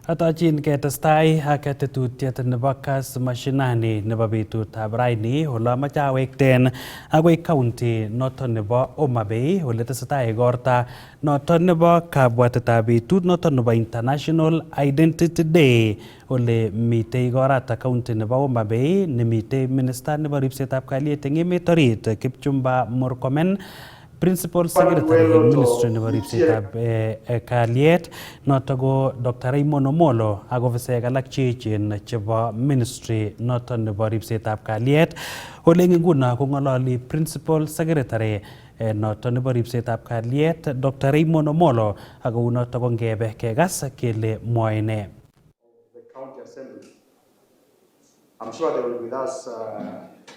Atachin ketestai ak tetutiet nebo Kass Mashinani nebo betutab raini ole machawekten agoi county noton nebo Homa Bay ole tesetai igorta noton nebo kabwatetab betut noton nebo International Identity Day ole mitei igorata county nebo Homa Bay nemitei minister nebo ripsetab kalyet eng emet orit Kipchumba Murkomen, Principal Secretary eng Ministry nebo ripsetab kalyet noto ko Dr. Raymond Omolo ak ofisaek alak cheechen chebo Ministry noton nebo ripsetab kalyet. Ole eng nguno kong'ololi Principal Secretary noton nebo ripsetab kalyet Dr. Raymond Omolo ak kou noto ko ngebe kegas kele mwoe ne. The County Assembly. I'm sure they will be with us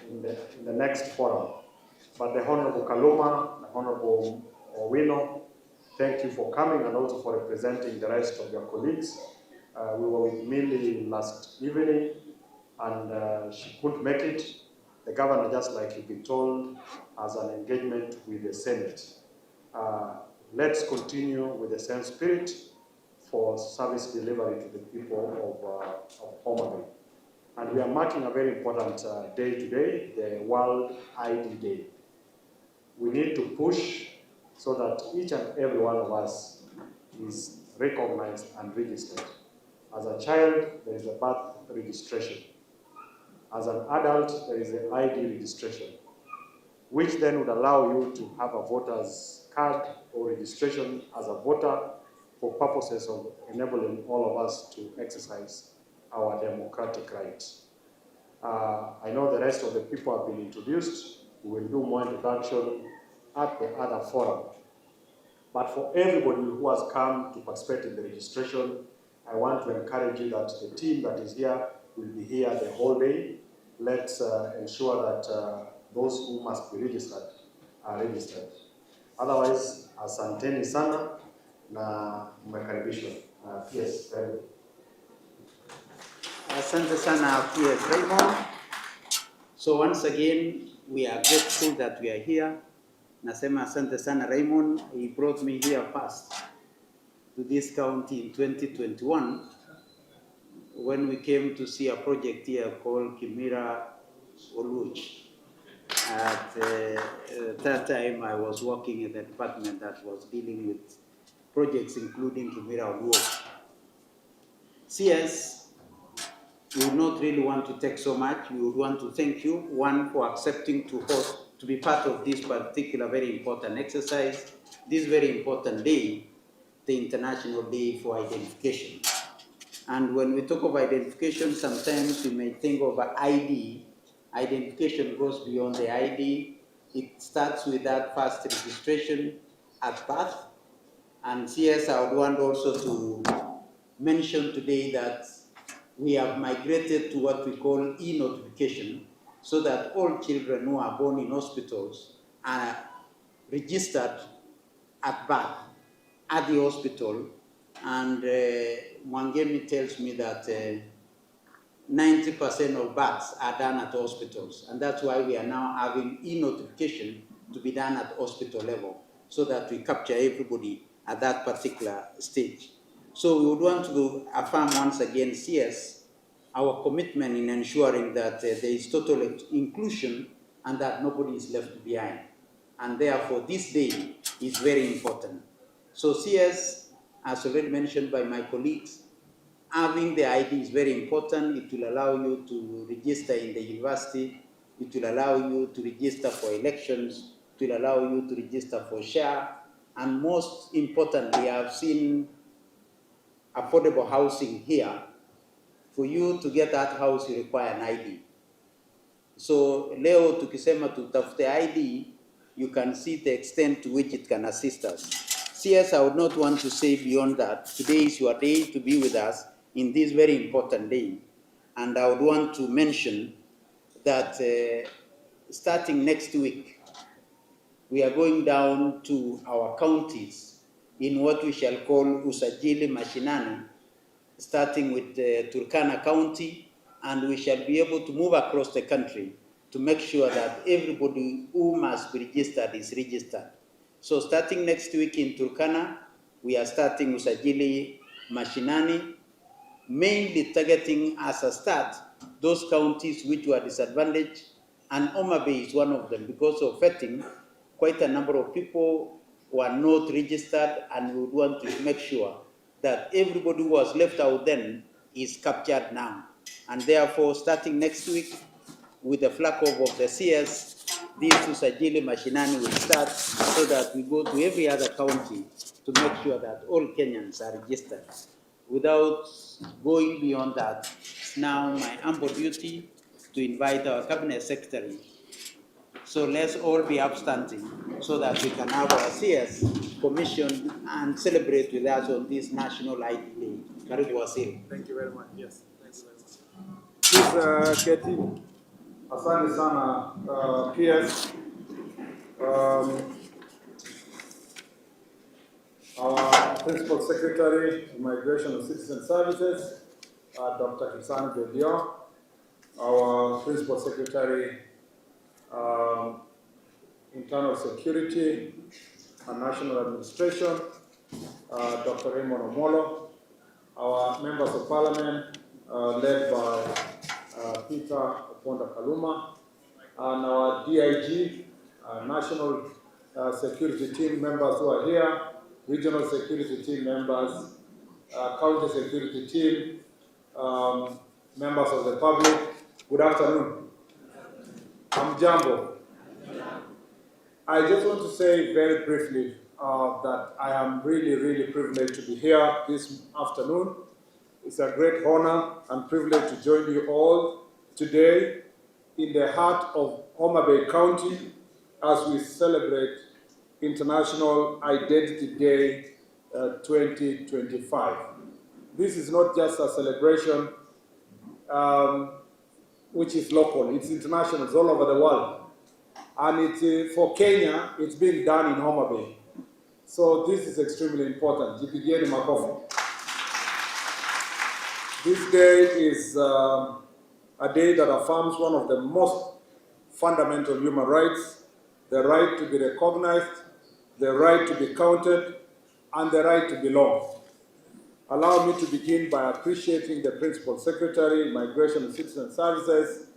in the next forum. But the Honorable Kaluma, the Honorable Owino, thank you for coming and also for representing the rest of your colleagues. We were with Millie last evening and she couldn't make it. The governor, just like you've been told, has an engagement with the Senate. Let's continue with the same spirit for service delivery to the people of Homa Bay. And we are marking a very important day today, the World ID Day. We need to push so that each and every one of us is recognized and registered. As a child, there is a birth registration. As an adult, there is an ID registration, which then would allow you to have a voter's card or registration as a voter for purposes of enabling all of us to exercise our democratic rights. I know the rest of the people have been introduced. We will do more introduction at the other forum. But for everybody who has come to participate in the registration, I want to encourage you that the team that is here will be here the whole day. Let's ensure that those who must be registered are registered. Otherwise, asanteni sana na mmekaribishwa. Yes, very good. Asante sana, PS Raymond. So once again, we are grateful that we are here. Nasema asante sana Raymond. He brought me here first to this county in 2021 when we came to see a project here called Kimira Oluch. At that time, I was working in the department that was dealing with projects including Kimira Oluch. CS, we would not really want to take so much. We would want to thank you, one, for accepting to be part of this particular very important exercise, this very important day, the International Day for Identification. And when we talk of identification, sometimes we may think of ID. Identification goes beyond the ID. It starts with that first registration at birth. And CS, I would want also to mention today that we have migrated to what we call e-notification, so that all children who are born in hospitals are registered at birth at the hospital. And Mwangemi tells me that 90% of births are done at hospitals. And that's why we are now having e-notification to be done at hospital level, so that we capture everybody at that particular stage. So we would want to affirm once again, CS, our commitment in ensuring that there is total inclusion and that nobody is left behind. And therefore, this day is very important. So CS, as already mentioned by my colleagues, having the ID is very important. It will allow you to register in the university. It will allow you to register for elections. It will allow you to register for share. And most importantly, I've seen affordable housing here. For you to get that house, you require an ID. So leo tukisema tutafute ID, you can see the extent to which it can assist us. CS, I would not want to say beyond that. Today is your day to be with us in this very important day. And I would want to mention that starting next week, we are going down to our counties in what we shall call Usajili Mashinani, starting with Turkana County, and we shall be able to move across the country to make sure that everybody who must be registered is registered. So starting next week in Turkana, we are starting Usajili Mashinani, mainly targeting as a start those counties which were disadvantaged, and Homa Bay is one of them. Because of vetting, quite a number of people were not registered, and we would want to make sure that everybody who was left out then is captured now. And therefore, starting next week, with the flag off of the CS, this Usajili Mashinani will start, so that we go to every other county to make sure that all Kenyans are registered. Without going beyond that, it's now my humble duty to invite our Cabinet Secretary. So let's all be upstanding so that we can have our CS commission and celebrate with us on this National ID Day. Karibu Waziri. Thank you very much. Yes, thank you very much. Please, Katie. Asante sana, PS. Our Principal Secretary, Immigration and Citizen Services, Dr. Kass Belio. Our Principal Secretary, Internal Security and National Administration, Dr. Raymond Omolo. Our Members of Parliament, led by Peter Oponda Kaluma, and our DIG, National Security Team members who are here, Regional Security Team members, County Security Team, members of the public. Good afternoon. I'm Jambo. I just want to say very briefly that I am really privileged to be here this afternoon. It's a great honor and privilege to join you all today in the heart of Homa Bay County as we celebrate International Identity Day 2025. This is not just a celebration which is local, it's international, it's all over the world. And for Kenya, it's being done in Homa Bay. So this is extremely important. Jipigieni makofi. This day is a day that affirms one of the most fundamental human rights, the right to be recognized, the right to be counted, and the right to belong. Allow me to begin by appreciating the Principal Secretary, Immigration and Citizen Services,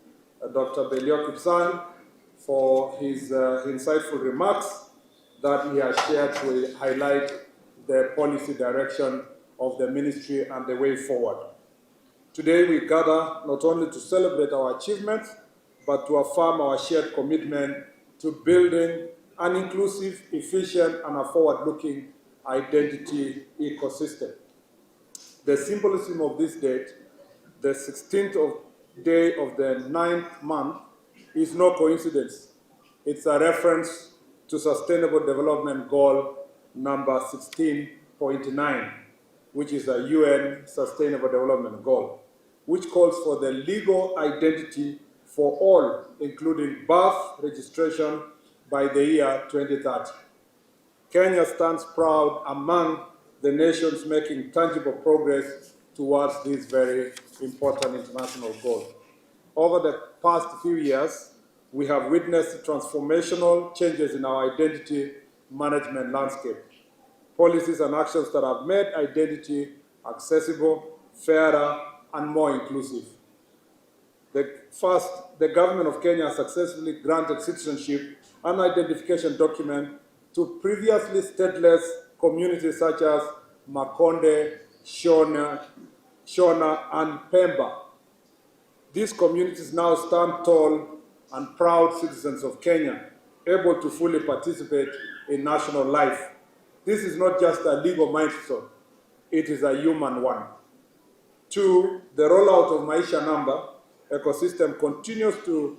Dr. Belio Kipsang, for his insightful remarks that he has shared to highlight the policy direction of the ministry and the way forward. Today we gather not only to celebrate our achievements, but to affirm our shared commitment to building an inclusive, efficient, and a forward-looking identity ecosystem. The symbolism of this date, the 16th day of the 9th month, is no coincidence. It's a reference to Sustainable Development Goal number 16.9, which is a UN Sustainable Development Goal, which calls for the legal identity for all, including birth registration, by the year 2030. Kenya stands proud among the nations making tangible progress towards this very important international goal. Over the past few years, we have witnessed transformational changes in our identity management landscape. Policies and actions that have made identity accessible, fairer, and more inclusive. The government of Kenya successfully granted citizenship and identification document to previously stateless communities such as Makonde, Shona, and Pemba. These communities now stand tall and proud citizens of Kenya, able to fully participate in national life. This is not just a legal milestone, it is a human one. 2, the rollout of Maisha Number ecosystem continues to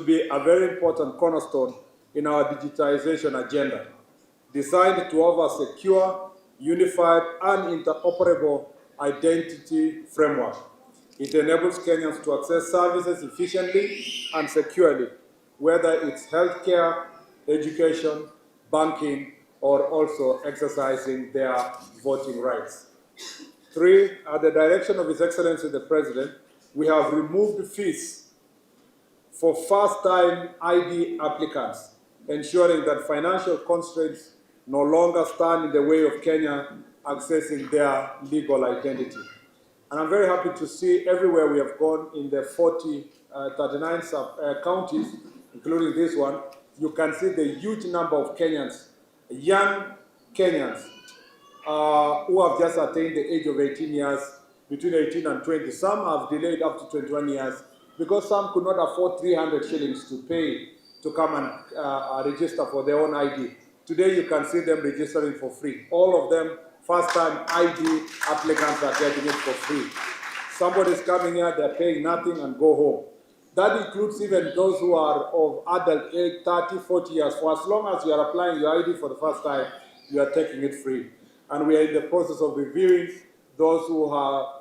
be a very important cornerstone in our digitization agenda, designed to offer secure, unified, and interoperable identity framework. It enables Kenyans to access services efficiently and securely, whether it's healthcare, education, banking, or also exercising their voting rights. 3, at the direction of His Excellency the President, we have removed fees for first-time ID applicants, ensuring that financial constraints no longer stand in the way of Kenya accessing their legal identity. And I'm very happy to see everywhere we have gone in the 39 counties, including this one, you can see the huge number of Kenyans, young Kenyans, who have just attained the age of 18 years, between 18 and 20. Some have delayed up to 21 years because some could not afford 300 shillings to pay to come and register for their own ID. Today you can see them registering for free. All of them, first-time ID applicants, are getting it for free. Somebody is coming here, they're paying nothing and go home. That includes even those who are of adult age, 30, 40 years. For as long as you are applying your ID for the first time, you are taking it free. And we are in the process of reviewing those who are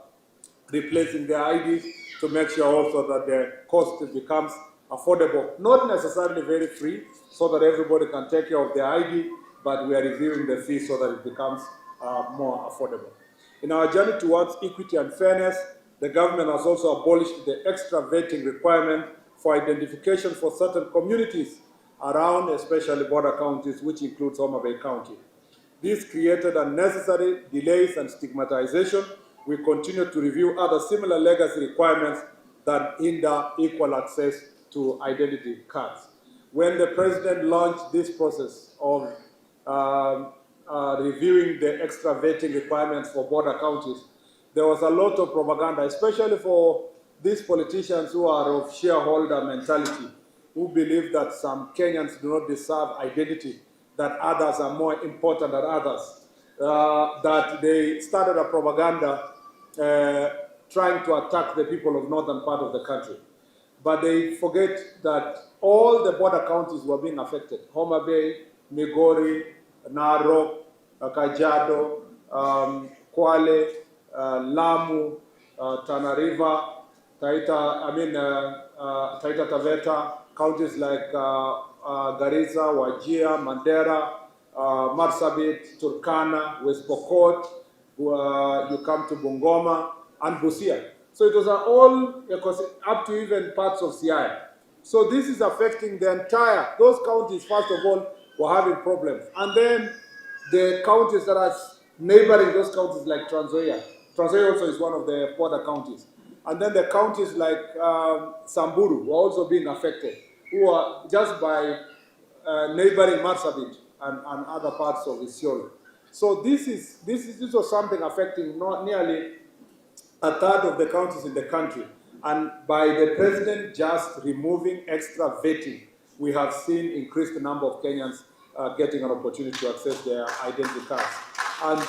replacing their IDs to make sure also that the cost becomes affordable. Not necessarily very free, so that everybody can take care of their ID, but we are reviewing the fee so that it becomes more affordable. In our journey towards equity and fairness, the government has also abolished the extra vetting requirement for identification for certain communities around, especially border counties, which includes Homa Bay County. This created unnecessary delays and stigmatization. We continue to review other similar legacy requirements that hinder equal access to identity cards. When the president launched this process of reviewing the extra vetting requirements for border counties, there was a lot of propaganda, especially for these politicians who are of shareholder mentality, who believe that some Kenyans do not deserve identity, that others are more important than others, that they started a propaganda trying to attack the people of northern part of the country. But they forget that all the border counties were being affected. Homa Bay, Migori, Narok, Kajiado, Kwale, Lamu, Tana River, Taita Taveta, counties like Garissa, Wajir, Mandera, Marsabit, Turkana, West Pokot, you come to Bungoma, and Busia. So it was all up to even parts of Siaya. So this is affecting the entire, those counties first of all were having problems. And then the counties that are neighboring those counties like Trans Nzoia. Trans Nzoia also is one of the border counties. And then the counties like Samburu were also being affected, who are just by neighboring Marsabit and other parts of Isiolo. So this was something affecting not nearly a third of the counties in the country. And by the president just removing extra vetting, we have seen increased the number of Kenyans getting an opportunity to access their identity cards. And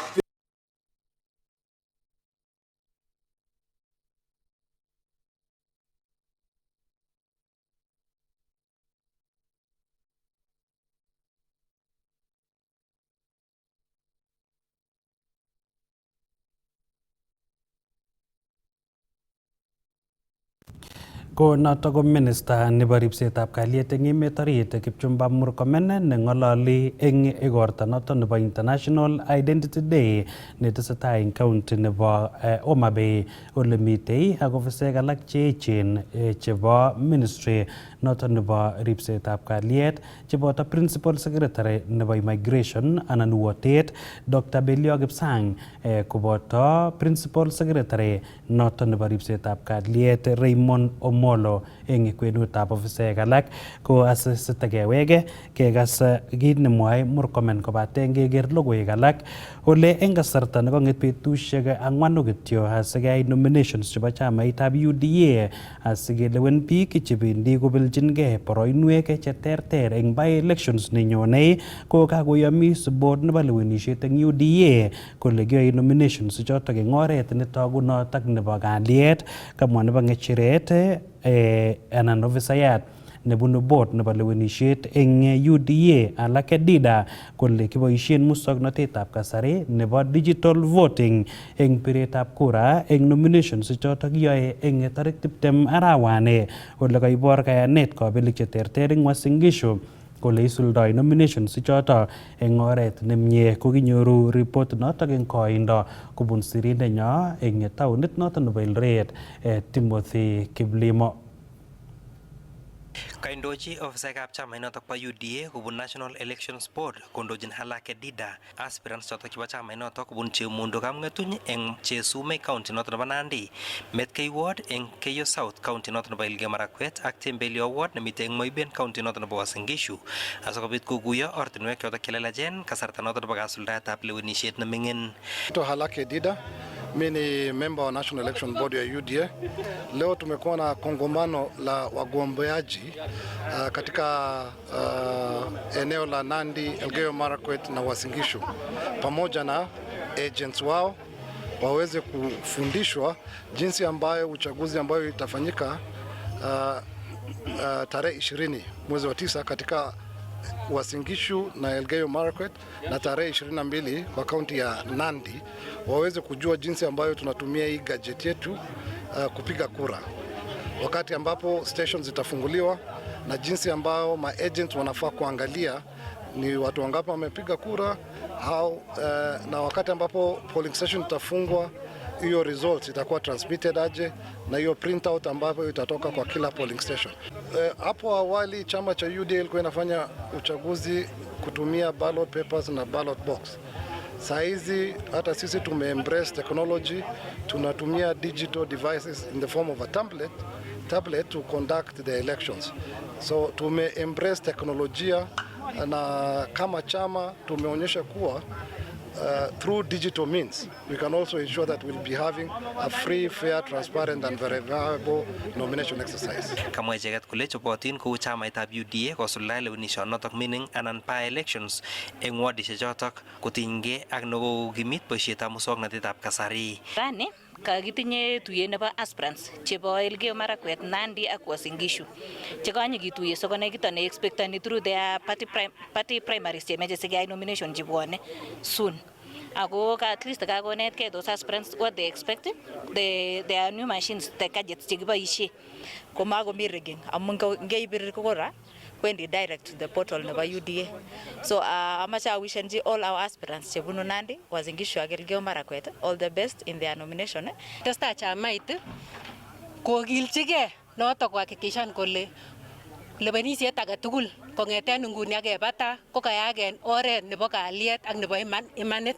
Ko noto ko minister nebo ripsetab kalyet eng emet orit Kipchumba Murkomen neng'ololi eng igorta noto nebo International Identity Day netesetai eng county nebo Homa Bay ole mitei ak ofisek alak cheechen chebo ministry noto nebo ripsetab kalyet cheboto principal secretary nebo immigration anan wotet Dr. Belio Kipsang koboto principal secretary noto nebo ripsetab kalyet Raymond Omolo eng kwenutab ofisek alak ko asitakewege kekas kit nemwoe Murkomen kobate ngeker logoiwek alak ole eng kasarta nekong'et betusiek 4 kityo asikeyai nominations chebo chamaitab UDA asikelewen biik chebendi kobeljingei boroinwek cheterter eng by-elections nenyonei ko kakoyomis board nebo lewenisiet eng UDA kole kiyoe nominations chotok eng oret netogunot ak nebo kalyet. Kamwa nebo ng'echeret anan ofisayat nebunu board nebo lewenisiet eng UDA alake Dida kole kiboisien muswoknotetab kasari nebo digital voting eng piretab kura eng nominations chotok kiyoe eng tarik 20 arawani ole kaibor kayanet kabelik cheterter eng Uasin Gishu kole isuldoi nominations chotok eng oret nemie. Kokinyoru report notok eng koindo kobun sirindenyo eng taunit notok nebo Eldoret Timothy Kiplimo. Kaindochi ofisaekab chamainotok bo UDA kobun National Elections Board kondochin Halake Dida aspirants chotok chebo chamainotok kobun Chemundo Kamng'etuny eng Chesumei County notok nebo Nandi, Metkei Ward eng Keyo South County notok nebo Elgeyo Marakwet ak Tembelio Ward nemitei eng Moiben County notok nebo Uasin Gishu asikobit kokuyo ortinwek chotok chelelachen kasarta notok nebo kasuldaetab lewenisiet neming'in. Halake Dida, mimi ni member wa National Election Board ya UDA. Leo tumekuwa na kongamano la wagombeaji katika eneo la Nandi, Elgeyo Marakwet na Uasin Gishu, pamoja na agents wao waweze kufundishwa jinsi ambayo uchaguzi ambayo itafanyika tarehe 20 mwezi wa 9 katika Uasin Gishu na Elgeyo Marakwet na tarehe 22 kwa kaunti ya Nandi, waweze kujua jinsi ambayo tunatumia hii gadget yetu kupiga kura, wakati ambapo stations zitafunguliwa na jinsi ambayo maagents wanafaa kuangalia ni watu wangapi wamepiga kura na wakati ambapo polling station itafungwa, hiyo results itakuwa transmitted aje na hiyo printout ambayo itatoka kwa kila polling station. Hapo awali chama cha UDA ilikuwa inafanya uchaguzi kutumia ballot papers na ballot box. Saizi hata sisi tume-embrace technology, tunatumia digital devices in the form of a tablet to conduct the elections. So tume-embrace teknolojia na kama chama tumeonyesha kuwa through digital means, we can also ensure that we'll be having a free, fair, transparent and verifiable nomination exercise. Kamwa icheket kole chobotin kou chamaitab UDA kosuldae lewenishonotok mining anan by elections eng wadishek chotok kotinygei ak nekokimit boisietab muswoknatetab kasari. Rani kakitinye tuyet nebo aspirants chebo Elgeyo Marakwet, Nandi ak Uasin Gishu chekanye kituye sokone kito ne expectani through their party primaries chemeche sikeyai nomination chebwone soon. Ako at least kakonetkei those aspirants what they expect, their new machines, the gadgets chekiboisie komakomi rigging amun ngeibir kura kwendi direct to the portal nebo UDA. So amache awishanji all our aspirants chebunu Nandi, Uasin Gishu ak Elgeyo Marakwet all the best in their nomination. Testai chamait kokilchigei notok kuhakikishan kole lewenisiet age tugul kong'eten nguni akebata ko kayak en oret nebo kalyet ak nebo imanit.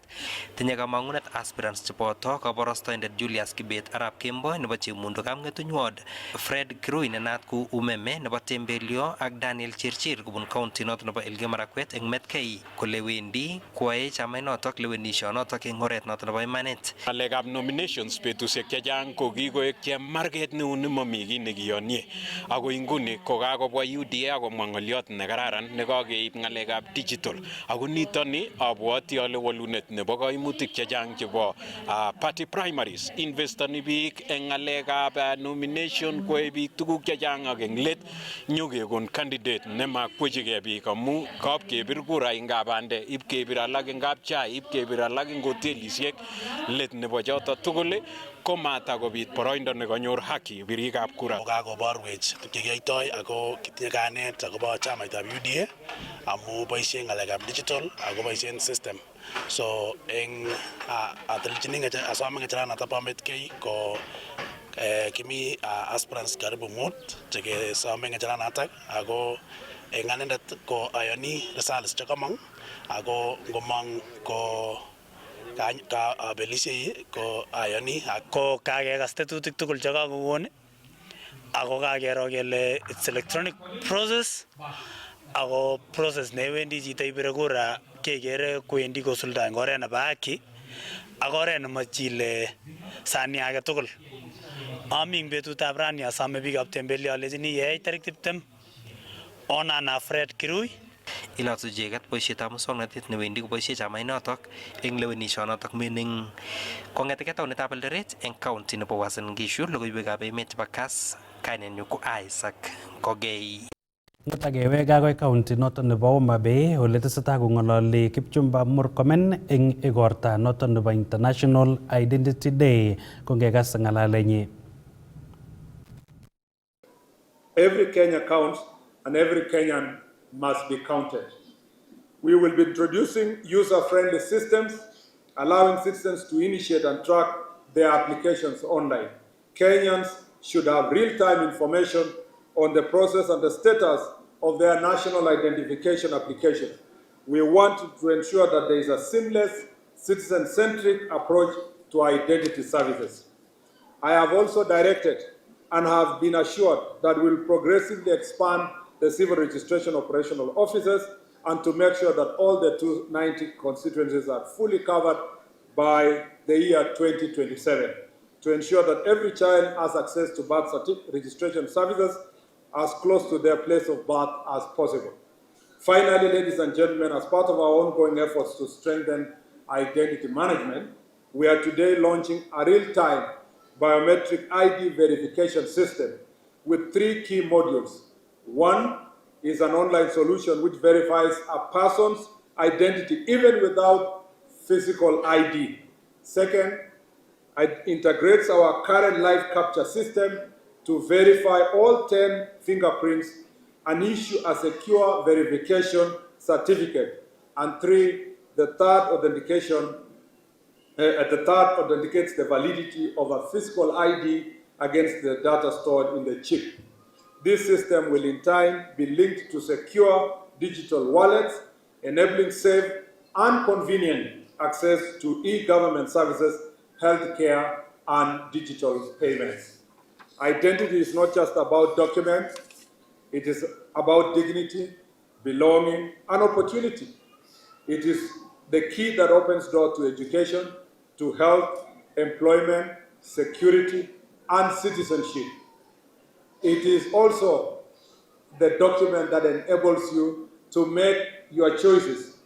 Tinye kamang'unet aspirants cheboto kabarastoindet Julius Kibet Arap Kemboi nebo Chemundo Kamng'etuny Ward, Fred Kirui nenat ku Umeme nebo Tembelio ak Daniel Chirchir kobun county notok nebo Elgeyo Marakwet eng Metkei kole wendi kwae chamainotok lewenishonotok eng oret notok nebo imanit. Ng'alekab nominations betusiek chechang ko kikoek chemarget neu nemomi kiy nekiyonye, ako inguni kokakobwa UDA akomwa ng'olyot nekararan nekakeib ng'alekab digital, ako nitoni abwoti ale walunet nebo kaimutik chechang chebo party primaries, investoni biik eng ng'alekab nomination, kwae biik tuguk chechang ak eng let nyokekon candidate nemakwechigei biik amu kapkebir kura eng kabande, ipkebir alak eng kapchai, ipkebir alak eng hotelisiek, let nebo choto tugul komatakobit boroindo nekanyor haki birikab kura. Kakoborwech chekiyoitoi ako kitinye kanet akobo chamaitab UDA amu boisien ng'alekab digital ako boisien system. So eng atelchini asome ng'echeranet bo Metkei ko kimi aspirants karibu 5 chekesome ng'echeranatak ako eng anendet ko ayoni results chekamong ako ngomong ko kabelisiei ko ayoni ako kakekas tetutik tugul chekakokon ako kakero kele it's electronic process ako process newendi chito ibire kura kekere kwendi kosulda eng oret nebo haki ak oret nemachile sani age tugul. Ami eng betutab rani asome biikab Tembelio alechini yeai tarik 20 onana Fred Kirui Ilotu icheket boisietab muswoknatet newendi koboisie chamainotok eng lewenishonotok mining kong'eteke taunetab Eldoret eng county nebo Uasin Gishu. Logoiwekab emet chebo Kass, kainenyu ko Isaac Kogei. Ngotagewek agoi county noton nebo Homa Bay ole tesetai kong'ololi Kipchumba Murkomen eng igorta noton nebo International Identity Day kongekas ng'alalenyi. Every Kenya counts and every Kenyan must be counted. We will be introducing user-friendly systems, allowing citizens to initiate and track their applications online. Kenyans should have real-time information on the process and the status of their national identification application. We want to ensure that there is a seamless, citizen-centric approach to identity services. I have also directed and have been assured that we will progressively expand the civil registration operational offices and to make sure that all the 290 constituencies are fully covered by the year 2027, to ensure that every child has access to birth registration services as close to their place of birth as possible. Finally, ladies and gentlemen, as part of our ongoing efforts to strengthen identity management, we are today launching a real-time biometric ID verification system with 3 key modules. One is an online solution which verifies a person's identity even without physical ID. Second, it integrates our current live capture system to verify all 10 fingerprints and issue a secure verification certificate. And 3, the third authenticates the validity of a physical ID against the data stored in the chip. This system will in time be linked to secure digital wallets, enabling safe and convenient access to e-government services, healthcare, and digital payments. Identity is not just about documents, it is about dignity, belonging, and opportunity. It is the key that opens doors to education, to health, employment, security, and citizenship. It is also the document that enables you to make your choices,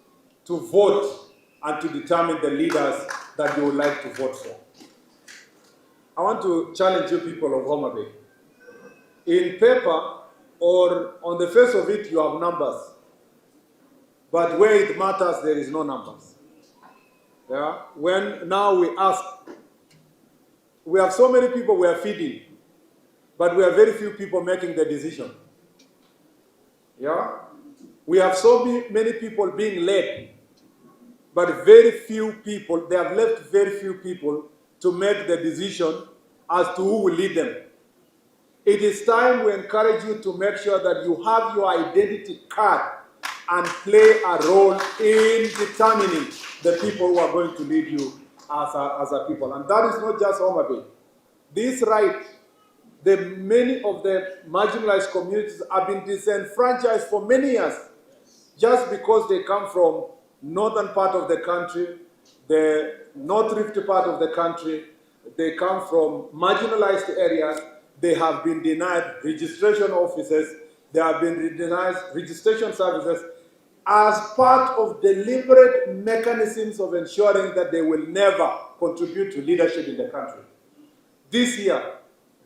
to vote, and to determine the leaders that you would like to vote for. I want to challenge you people of Homa Bay. In paper or on the face of it, you have numbers. But where it matters, there is no numbers. Yeah? When now we ask, we have so many people we are feeding, but we have very few people making the decision. Yeah? We have so many people being led, but very few people, they have left very few people to make the decision as to who will lead them. It is time we encourage you to make sure that you have your identity card and play a role in determining the people who are going to lead you as a people. And that is not just Homa Bay. This right, many of the marginalized communities have been disenfranchised for many years just because they come from northern part of the country, the North Rift part of the country, they come from marginalized areas, they have been denied registration offices, they have been denied registration services as part of deliberate mechanisms of ensuring that they will never contribute to leadership in the country. This year,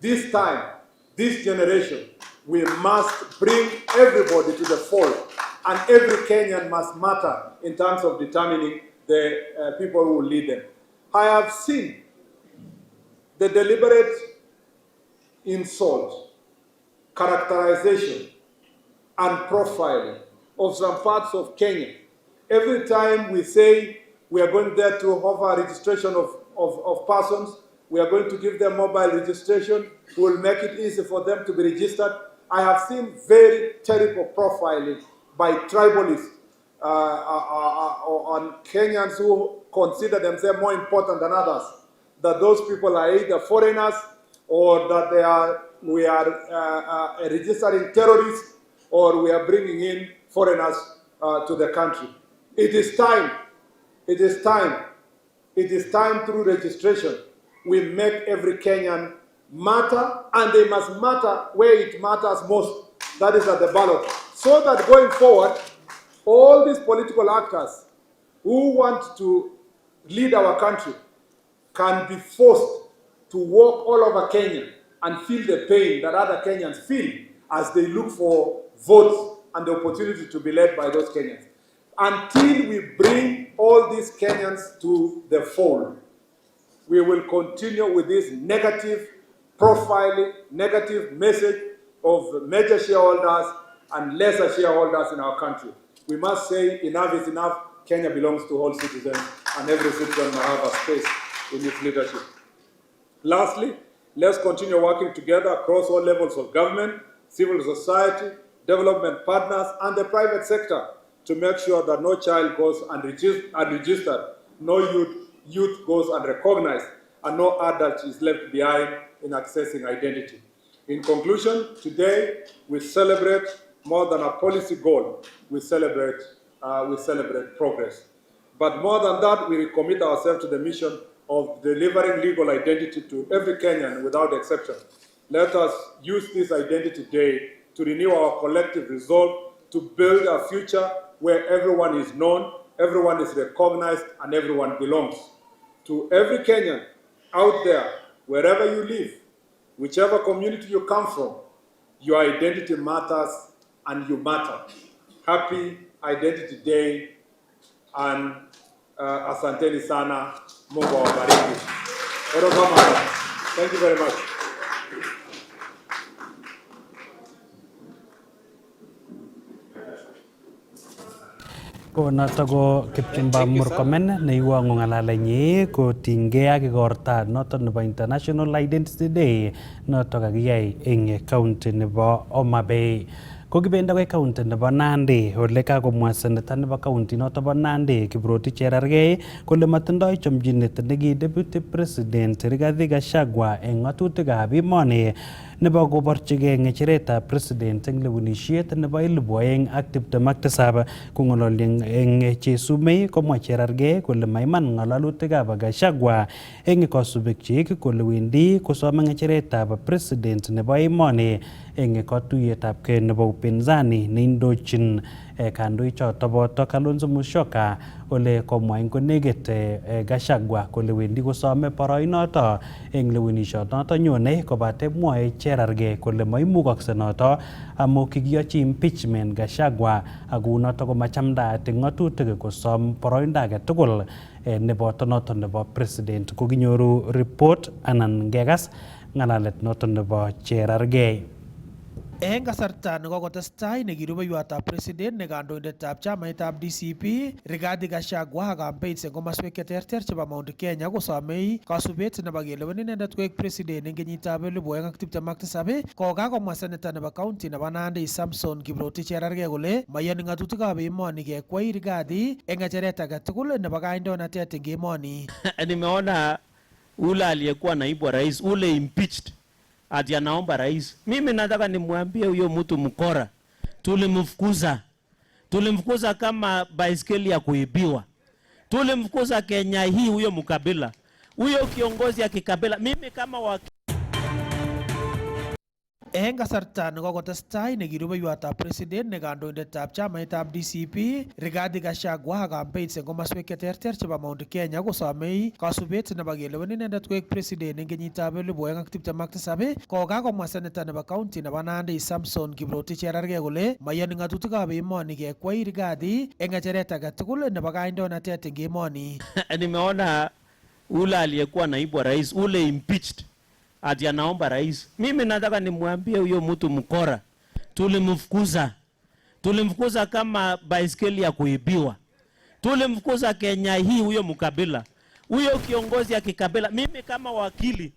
this time, this generation, we must bring everybody to the fold, and every Kenyan must matter in terms of determining the people who will lead them. I have seen the deliberate insult, characterization, and profiling of some parts of Kenya. Every time we say we are going there to offer registration of persons, we are going to give them mobile registration, we will make it easy for them to be registered. I have seen very terrible profiling by tribalists on Kenyans who consider themselves more important than others, that those people are either foreigners or that we are registering terrorists, or we are bringing in foreigners to the country. It is time, it is time, it is time through registration we make every Kenyan matter, and they must matter where it matters most, that is at the ballot. So that going forward, all these political actors who want to lead our country can be forced to walk all over Kenya and feel the pain that other Kenyans feel as they look for votes and the opportunity to be led by those Kenyans. Until we bring all these Kenyans to the fold, we will continue with this negative profiling, negative message of major shareholders and lesser shareholders in our country. We must say enough is enough. Kenya belongs to all citizens, and every citizen must have a space in its leadership. Lastly, let's continue working together across all levels of government civil society, development partners, and the private sector to make sure that no child goes unregistered, no youth goes unrecognized, and no adult is left behind in accessing identity. In conclusion, today we celebrate more than a policy goal, we celebrate progress. But more than that, we recommit ourselves to the mission of delivering legal identity to every Kenyan without exception. Let us use this Identity Day to renew our collective resolve to build a future where everyone is known, everyone is recognized, and everyone belongs. To every Kenyan out there, wherever you live, whichever community you come from, your identity matters and you matter. Happy Identity Day and asanteni sana, Mungu awabariki. Thank you very much. Ko noto ko Kipchumba Murkomen neiwang'u ng'alalenyi kotinygei ak igorta noto nebo International Identity Day noto kakiyai eng county nebo Homa Bay. Ko kibenda kwa county nebo Nandi ole kakomwa senator nebo county noto bo Nandi Kiprotich Cherargei kole matindoi chomchinet neki deputy president Rigathi Gachagua eng ng'atutikab emoni nebo koborchigei ng'echeretab president eng lewenisiet nebo 2027 kong'ololi eng Chesumei komwa Cherargei kole maiman ng'alalutikab Gachagua eng kasubikchik kole wendi kosome ng'echeretab president nebo emoni eng katuiyetabgei nebo upinzani neindochin kandoichoto boto Kalonzo Musyoka ole komwa eng konekit Gachagua kole wendi kosome boroinoto eng lewenishonoto nyone kobate mwoe Cherargei kole maimukakse noto amu kikiyochi impeachment Gachagua ako noto komachamdaat eng ng'atutik kosom boroindo age tugul neboto noto nebo president. Kokinyoru report anan ngekas ng'alalet noto nebo Cherargei. Eng kasarta nekokotestai nekirubeiwotab president ne kandoindetab chamaitab DCP Rigathi Gachagua ak campaigns eng komoswek cheterter chebo Mount Kenya kosomei kasubet nebo kelewen inendet koek president eng kenyitab 2027 ko kakomwa senator nebo county nebo Nandi Samson Kiprotich Cherargei kole mayani ng'atutikab emoni kekwei Rigathi eng ng'echeret age tugul nebo kandoinatet eng emoni. Nimeona ule aliyekuwa naibu wa rais ule impeached ati anaomba rais. Mimi nataka nimwambie huyo mtu mkora. Tulimfukuza kama baiskeli ya kuibiwa. Tulimfukuza Kenya hii huyo mkabila. Huyo kiongozi ya kikabila. Mimi kama Eng kasarta nekokotestai nekirubeiwotab president ne kandoindetab chamaitab DCP Rigathi Gachagua ak campaigns eng komoswek cheterter chebo Mount Kenya kosomei kasubet nebo kelewen inendet koek president eng kenyitab 2027 ko kakomwa senator nebo county nebo Nandi Samson Kiprotich Cherargei kole mayani ng'atutikab emoni kekwei Rigathi eng ng'echeret age tugul nebo kandoinatet eng emoni. Nimeona ule aliyekuwa naibu wa rais ule impeached ati anaomba rais. Mimi nataka nimwambie huyo mtu mkora. Tulimfukuza kama baiskeli ya kuibiwa. Tulimfukuza Kenya hii huyo mkabila. Huyo kiongozi ya kikabila. Mimi kama wakili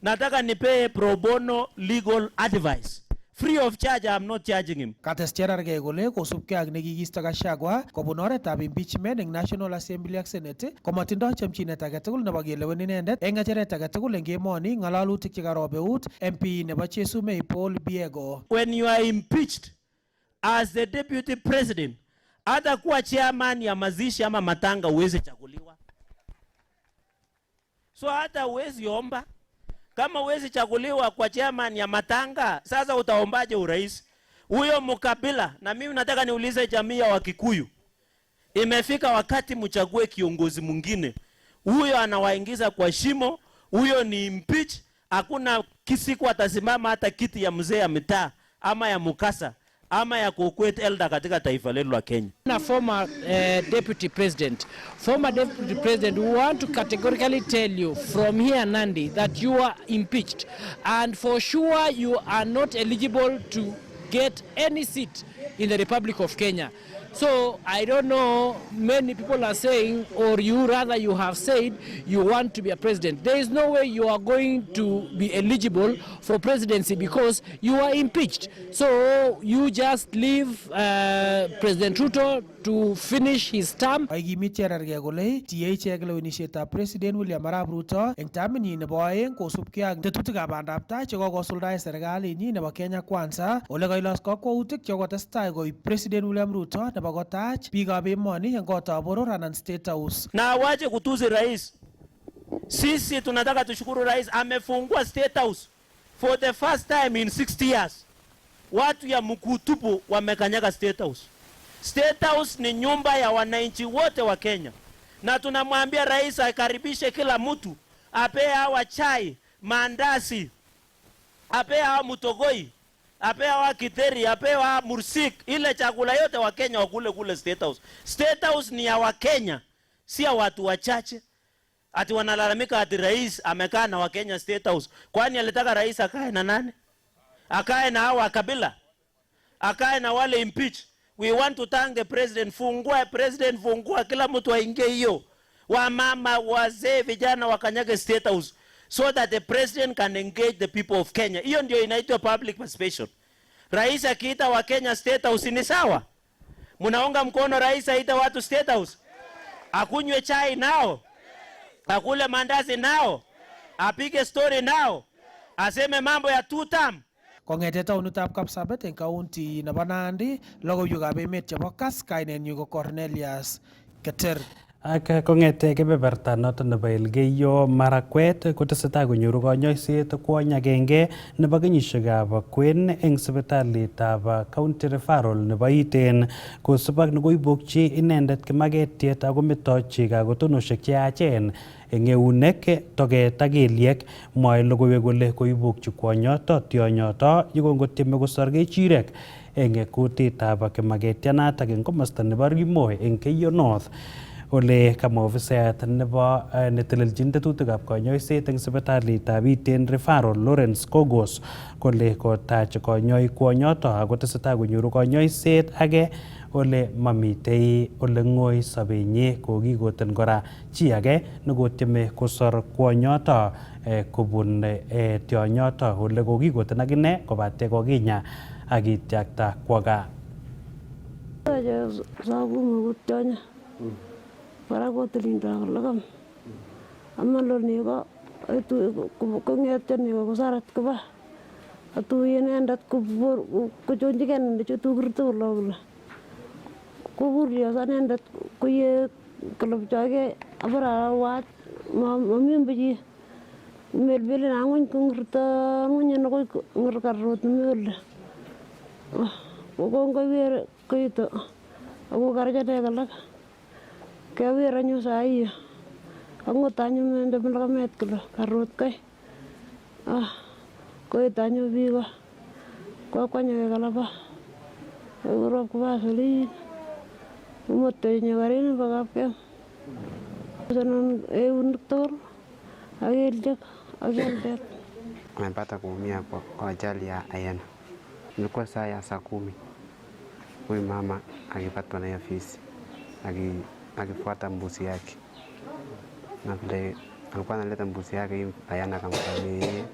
nataka nipee pro bono legal advice. Free of charge, I'm not charging him. Kates Cherargei kole kosubkei ak nekikisto Gachagua kobun oretab impeachment eng National Assembly ak Senate komatindoi chomchinet age tugul nebo kelewen inendet eng ng'echeret age tugul eng emoni ng'alalutik chekarob eut MP nebo Chesumei Paul Biego. When you are impeached as the deputy president, hata kuwa chairman ya mazishi ama matanga uweze chaguliwa. So hata uwezi omba. Kama uwezi chaguliwa kwa chairman ya matanga, sasa utaombaje urais? Huyo mkabila, na mimi nataka niulize jamii ya Wakikuyu. Imefika wakati mchague kiongozi mwingine. Huyo anawaingiza kwa shimo, huyo ni impeach, hakuna siku atasimama hata kiti ya mzee ya mitaa ama ya mukasa ama ya kukwet elder katika taifa letu la Kenya. Former deputy president, we want to categorically tell you from here Nandi that you are impeached and for sure you are not eligible to get any seat in the Republic of Kenya. So I don't know, many people are saying, or you rather you have said, you want to be a president. There is no way you are going to be eligible for presidency because you are impeached. So you just leave President Ruto to finish his term. Aikimit cherargei kole tiye ichek lewenisietab President William Arap Ruto eng taminyi nebo aeng kosubkei ak tetutikab bandab tai chekokosuldae serikalinyi nebo Kenya Kwanza ole kailos kakwautik chekotestai koib President William Ruto nebo kotach biikab emoni eng kotab boror anan State House. Na wache kutusi rais. Sisi tunataka tushukuru rais amefungua State House for the first time in 60 years. Watu ya mkutupu wamekanyaga State House. State House ni nyumba ya wananchi wote wa Kenya. Na tunamwambia rais akaribishe kila mtu, apee hawa chai, maandasi, apee hawa mutogoi, apee hawa kitheri, apee hawa mursik, ile chakula yote wa Kenya wakule kule State House. State House ni ya wa Kenya, si ya watu wachache. Ati wanalalamika ati rais amekaa na Wakenya State House. Kwani alitaka rais akae na nani? Akae na hawa kabila? Akae na wale impeach? We want to thank the president. Fungua president, fungua kila mtu aingie hiyo. Wamama, wazee, vijana wakanyage State House so that the president can engage the people of Kenya. Hiyo ndio inaitwa public participation. Rais akiita wa Kenya State House ni sawa? Munaunga mkono rais aita watu State House? Akunywe chai nao? Akule mandazi nao? Apige story nao? Aseme mambo ya two term? Kong'ete taonitab Kapsabet eng county nebo Nandi, logoiwekab emet chebo Kass, kainenyu ko Cornelius Keter. Ak kong'ete kebeberta noton nebo Elgeyo Marakwet kotesetai konyoru konyoiset kwony agenge nebo kenyisiekab kwen eng sipitalitab County Referral nebo Iten kosubak nekoibokyi inendet kimagetiet ako metochi kakotonoshek cheyachen eng eunek, toget ak kelyek. Mwae logoiwek kole koibokyi kwonyoto tionyoto yekongotieme kosor kechirek eng kutitab kimagetianatak eng komosta nebo Rimo eng Keiyo North. Ole kamwa ofisayat nebo netelelchin tetutikab konyoiset eng sipitalitab Iten Referral Lawrence Kogos kole kotach konyoik kwonyoto ako tesetai konyoru konyoiset age ole mamitei ole ng'oi sobenyi. Kokikoten kora chi age nekotieme kosor kwonyoto kobun tionyoto ole kokikoten akine kobate kokinya akityakta kwo gaa. Para kotilinda lagam amalo nego itu kongeten nego kosarat koba atuyen endat kojonjigen chutu kurtu logla kuburia sanendat kuye kolobjage abara wat mamimbi melbele nangun kungurta munyen ko ngurkarot mel ko wer koito aku garjade galak kawira nyo saya ango tanyo mende melakamet kala karot kai ko tanyo bigo ko kwanyo galaba uro ko basuli mote nyo garin bagapke sanon unduktor ageljek ageldet. Amepata kuumia kwa ajali ya Ayana. Ilikuwa saa ya saa 10. Huyu mama akipatwa na fisi akifuata mbuzi yake, na vile alikuwa analeta mbuzi yake, Ayana akamkamia yeye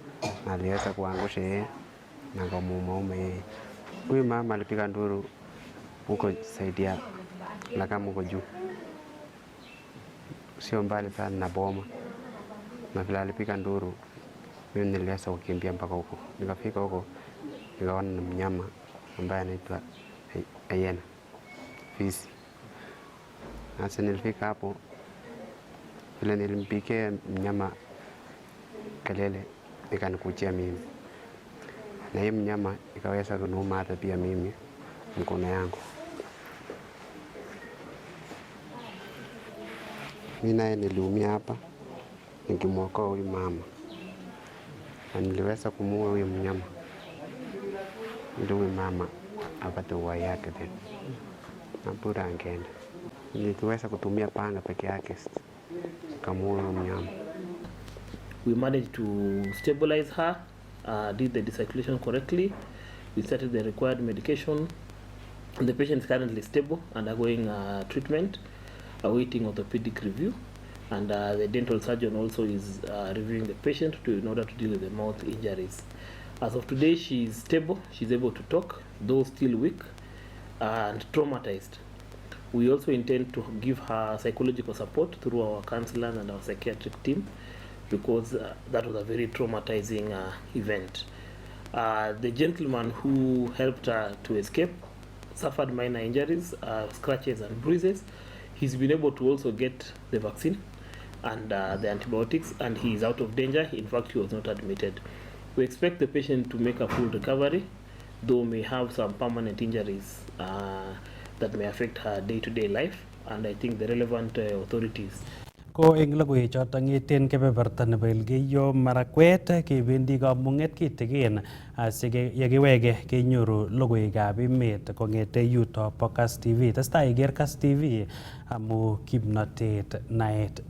na aliweza kuangusha yeye na kumuuma yeye. Huyu mama alipiga nduru huko saidia la kama huko juu, sio mbali sana na boma, na vile alipiga nduru mimi niliweza kukimbia mpaka huko. Nikafika huko nikaona mnyama ambaye anaitwa Ayana, fisi. Sasa nilifika hapo, vile nilimpikia mnyama kelele ikanikuchia mimi, na hii mnyama ikaweza kuniuma hata pia mimi mkono yangu. Mimi naye niliumia hapa nikimwokoa huyu mama, na niliweza kumuua huyu mnyama ili huyu mama apate uhai yake tena na bora angeenda. Niliweza kutumia panga peke yake kumuua mnyama. We managed to stabilize her, did the decirculation correctly. We started the required medication The patient is currently stable, undergoing treatment, awaiting orthopedic review, and the dental surgeon also is reviewing the patient in order to deal with the mouth injuries. As of today, she is stable, she's able to talk, though still weak and traumatized. We also intend to give her psychological support through our counselors and our psychiatric team, because that was a very traumatizing event. The gentleman who helped her to escape suffered minor injuries, scratches and bruises. He's been able to also get the vaccine and the antibiotics, and he is out of danger. In fact, he was not admitted. We expect the patient to make a full recovery, though may have some permanent injuries that may affect her day-to-day life, and I think the relevant authorities. Ko eng lagoi choton ngeten kebeberta nebo Elgeyo Marakwet kebendi kamung'et kitigin asike yekiwege kenyoru logoiwekab emet kong'ete yuto po Kass TV. Testai iker Kass TV amu kimnotet naet.